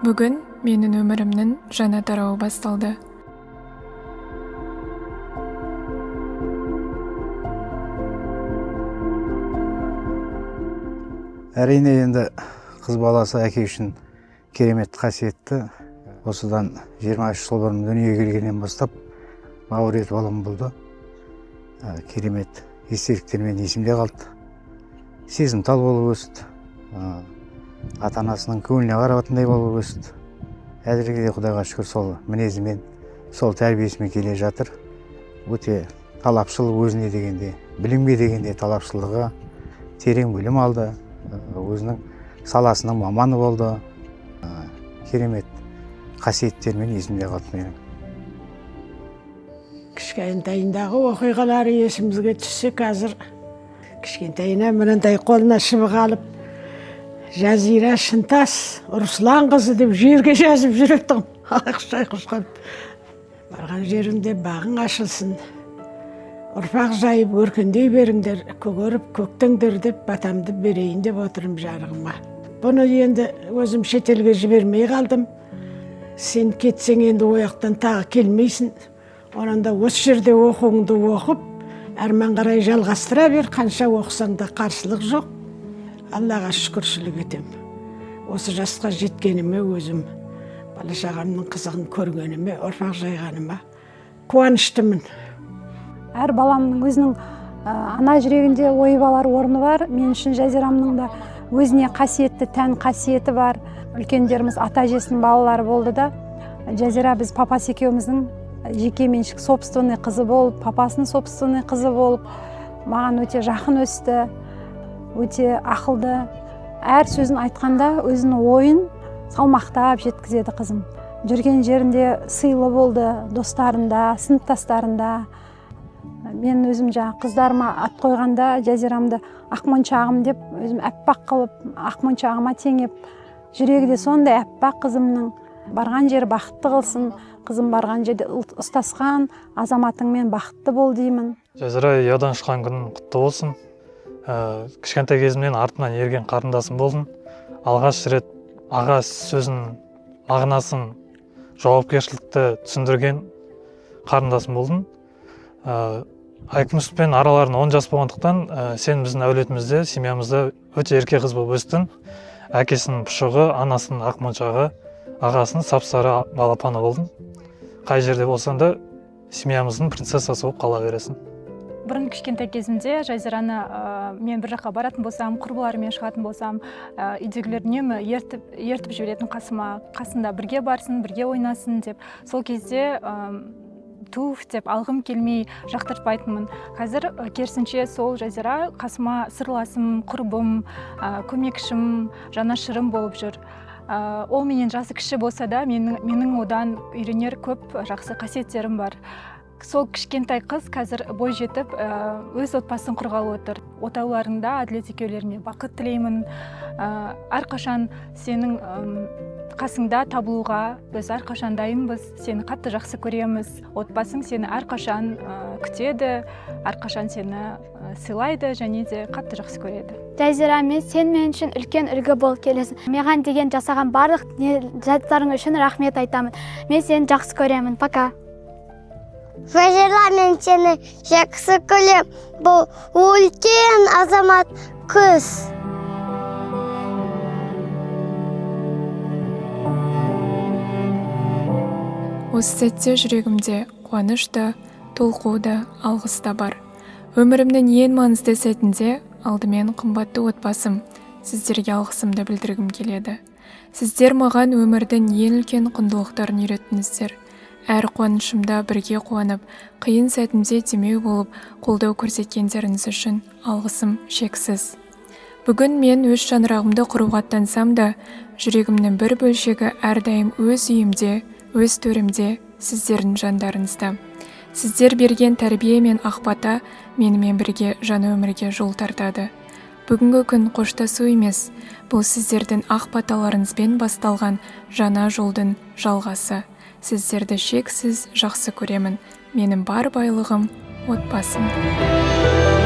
Бүгін менің өмірімнің жаңа тарауы басталды. Әрине енді қыз баласы әке үшін керемет қасиетті. Осыдан 23 жыл бұрын дүниеге келгеннен бастап бауыр еті балам болды. Керемет естеліктермен есімде қалды. Сезімтал болып өсті. Ата-анасының көңіліне қаратындай болып өсті. Әзірге де Құдайға шүкір сол мінезімен, сол тәрбиесімен келе жатыр. Өте талапшыл, өзіне дегенде, білімге дегенде талапшылығы, терең білім алды. Өзінің саласының маманы болды. Керемет қасиеттермен есімде қалды менің. Кішкентайындағы оқиғалары есімізге түссе, қазір кішкентайына мынандай қолына шыбық алып, Жазира Шынтас, Руслан қызы деп жерге жазып жүретін. Айқұш қалып. Барған жеріңде бағың ашылсын. Ұрпақ жайып өркендей беріңдер, көгеріп көктіңдер деп батамды берейін деп отырым жарығыма. Бұны енді өзім шетелге жібермей қалдым. Сен кетсең енді ояқтан тағы келмейсін. Онанда осы жерде оқуыңды оқып, әрмен қарай жалғастыра бер, қанша оқысаң да қарсылық жоқ. Аллаға шүкіршілік етем. Осы жасқа жеткеніме өзім, бала шағамның қызығын көргеніме, ұрпақ жайғаныма қуаныштымын. Әр баламның өзінің ана жүрегінде ойы балар орны бар. Мен үшін Жазирамның да өзіне қасиетті, тән қасиеті бар. Үлкендеріміз ата-әжесінің балалары болды да, Жазира біз папасы екеуміздің жеке меншік собственный қызы болып, папасының собственный қызы болып, маған өте жақын өсті. Өте ақылды, әр сөзін айтқанда өзінің ойын салмақтап жеткізеді қызым. Жүрген жерінде сыйлы болды, достарында, сыныптастарында. Мен өзім қыздарыма ат қойғанда Жазирамды Ақмоншағым деп, өзім әппақ қылып, Ақмоншағыма теңеп, жүрегі де сондай әппақ қызымның. Барған жері бақытты қылсын, қызым барған жерде ұстасқан азаматыңмен бақытты бол деймін. Жазира ядан шыққан күн құтты болсын. Кішкентай кезімнен артынан ерген қарындасым болдым. Алғаш рет аға сөзінің мағынасын, жауапкершілікті түсіндірген қарындасым болдым. Айкүміспен араларын 10 жас болғандықтан, сен біздің әулетімізде, семьямызда өте ерке қыз болып өстің. Әкесінің пұшығы, анасының ақмоншағы, ағасының сап-сары балапаны болдың. Қай жерде болсан да, семьямыздың принцессасы болып қала бересің. Бұрын кішкентай кезімде Жазираны мен бір жаққа баратын болсам, құрбыларымен шығатын болсам, үйдегілер үнемі ертіп жіберетін қасында бірге барсын, бірге ойнасын деп. Сол кезде туф деп алғым келмей жақтыртпайтынмын. Қазір керісінше сол Жазира қасыма сырласым, құрбым, көмекшім, жанашырым болып жүр. Ол менен жасы кіші болса да, менің одан үйренер көп жақсы қасиеттерім бар. Сол кішкентай қыз қазір бой жетіп, өз отбасын құрғалы отыр. Отауларында әділет екеулеріне бақыт тілеймін. Әрқашан сенің қасыңда табылуға біз әрқашан дайынбыз. Сені қатты жақсы көреміз. Отбасың сені әрқашан күтеді, әрқашан сені сыйлайды және де қатты жақсы көреді. Жазира, сен мен үшін үлкен үлгі болып келесің. Маған деген жасаған барлық жаттарың үшін рахмет айтамын. Мен сені жақсы көремін. Пока. Жазира, мен сені жақсы көрем. Бұл үлкен азамат қыз. Осы сәтте жүрегімде қуаныш та, толқу да, алғыс та бар. Өмірімнің ең маңызды сәтінде алдымен қымбатты отбасым, сіздерге алғысымды білдіргім келеді. Сіздер маған өмірдің ең үлкен құндылықтарын үйреттіңіздер. Әр қуанышымда бірге қуанып, қиын сәтімде демеу болып, қолдау көрсеткендеріңіз үшін алғысым шексіз. Бүгін мен өз шаңырағымды құруға аттансам да, жүрегімнің бір бөлшегі әрдайым өз үйімде, өз төрімде, сіздердің жандарыңызда. Сіздер берген тәрбие мен ақбата менімен бірге жаңа өмірге жол тартады. Бүгінгі күн қоштасу емес, бұл сіздердің ақбаталарыңызбен басталған жаңа жолдың жалғасы. Сіздерді шексіз жақсы көремін. Менің бар байлығым отбасым.